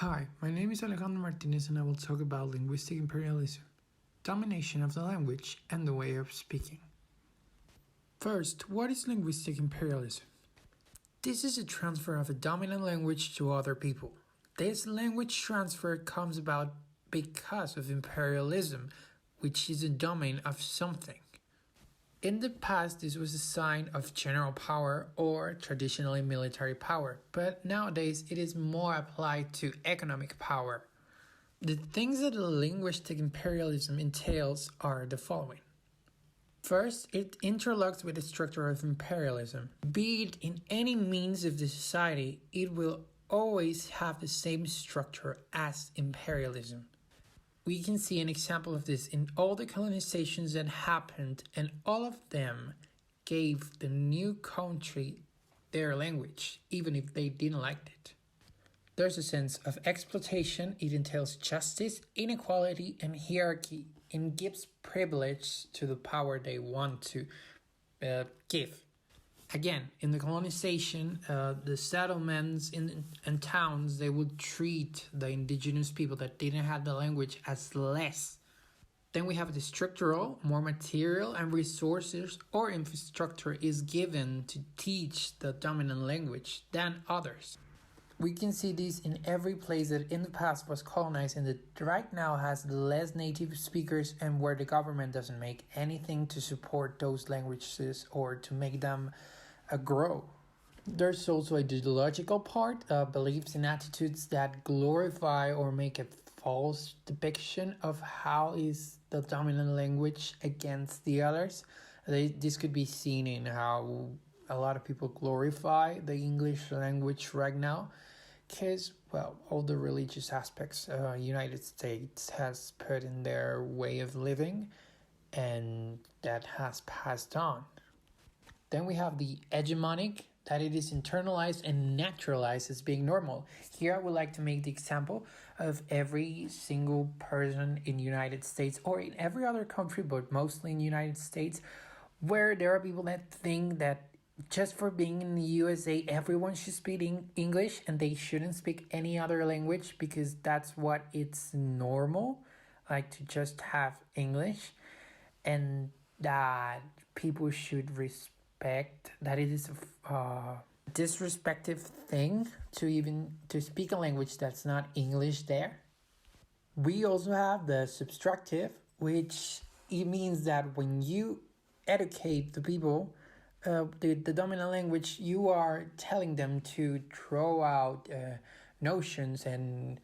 Hi, my name is Alejandro Martinez and I will talk about linguistic imperialism, domination of the language, and the way of speaking. First, what is linguistic imperialism? This is a transfer of a dominant language to other people. This language transfer comes about because of imperialism, which is a domain of something. In the past, this was a sign of general power or traditionally military power, but nowadays it is more applied to economic power. The things that linguistic imperialism entails are the following. First, it interlocks with the structure of imperialism. Be it in any means of the society, it will always have the same structure as imperialism. We can see an example of this in all the colonizations that happened, and all of them gave the new country their language, even if they didn't like it. There's a sense of exploitation. It entails justice, inequality, and hierarchy, and gives privilege to the power they want to give. Again, in the colonization, the settlements and towns, they would treat the indigenous people that didn't have the language as less. Then we have the structural, more material and resources or infrastructure is given to teach the dominant language than others. We can see this in every place that in the past was colonized and that right now has less native speakers and where the government doesn't make anything to support those languages or to make them grow. There's also a ideological part, beliefs and attitudes that glorify or make a false depiction of how is the dominant language against the others. This could be seen in how a lot of people glorify the English language right now because, well, all the religious aspects United States has put in their way of living and that has passed on. Then we have the hegemonic, that it is internalized and naturalized as being normal. Here I would like to make the example of every single person in the United States or in every other country, but mostly in the United States, where there are people that think that just for being in the USA, everyone should speak English and they shouldn't speak any other language because that's what it's normal, like to just have English, and that people should respect that it is a disrespectful thing to speak a language that's not English there. We also have the substructive, which it means that when you educate the people, the dominant language, you are telling them to throw out notions and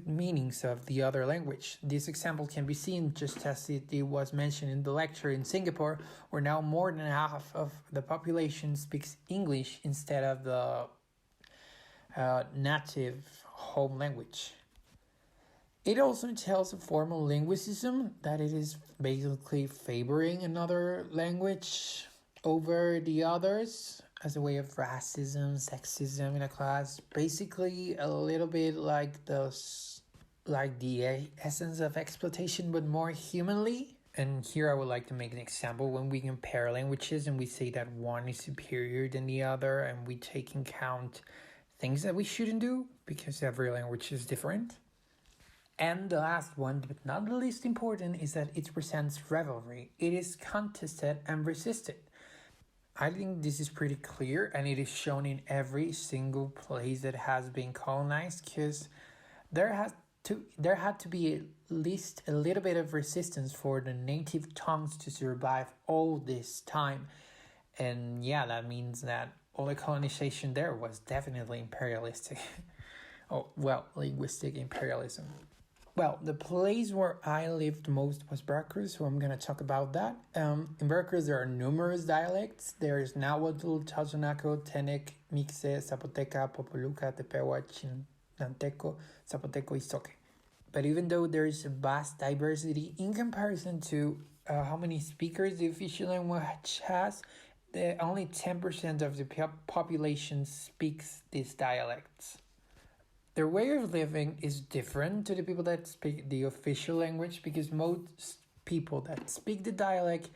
meanings of the other language. This example can be seen just as it was mentioned in the lecture in Singapore, where now more than half of the population speaks English instead of the native home language. It also tells a formal linguicism that it is basically favoring another language over the others as a way of racism, sexism in a class. Basically, a little bit like the essence of exploitation, but more humanly. And here I would like to make an example when we compare languages and we say that one is superior than the other, and we take in count things that we shouldn't do because every language is different. And the last one, but not the least important, is that it presents rivalry. It is contested and resisted. I think this is pretty clear, and it is shown in every single place that has been colonized, because there had to be at least a little bit of resistance for the native tongues to survive all this time. And yeah, that means that all the colonization there was definitely imperialistic. Linguistic imperialism. Well, the place where I lived most was Veracruz, so I'm going to talk about that. In Veracruz, there are numerous dialects. There is Nahuatl, Totonaco, Tenec, Mixe, Zapoteca, Popoluca, Tepehuac, Chinanteco, Zapoteco, y Zoque. But even though there is a vast diversity in comparison to how many speakers the official language has, only 10% of the population speaks these dialects. Their way of living is different to the people that speak the official language because most people that speak the dialect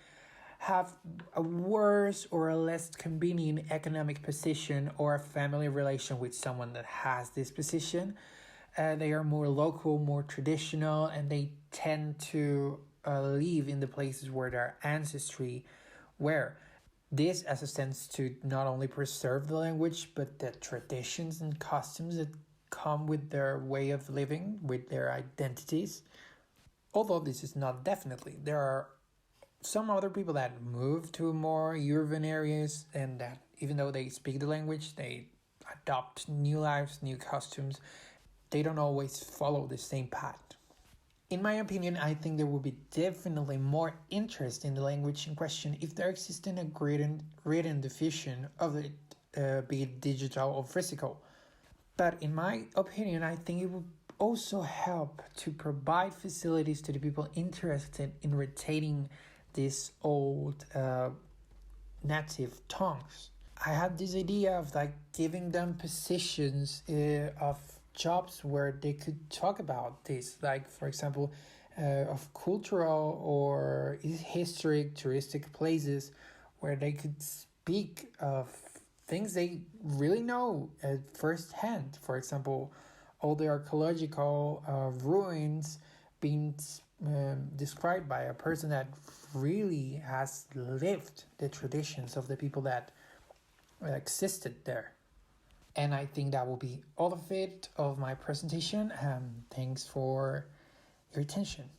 have a worse or a less convenient economic position or a family relation with someone that has this position. they are more local, more traditional, and they tend to live in the places where their ancestry were. This as a sense to not only preserve the language, but the traditions and customs that come with their way of living, with their identities. Although this is not definitely. There are some other people that move to more urban areas and that even though they speak the language, they adopt new lives, new customs. They don't always follow the same path. In my opinion, I think there will be definitely more interest in the language in question if there existed a written diffusion of it, be it digital or physical. But in my opinion, I think it would also help to provide facilities to the people interested in retaining these old native tongues. I had this idea of giving them positions of jobs where they could talk about this, for example, of cultural or historic touristic places where they could speak of things they really know firsthand. For example, all the archaeological ruins being described by a person that really has lived the traditions of the people that existed there. And I think that will be all of it of my presentation. Thanks for your attention.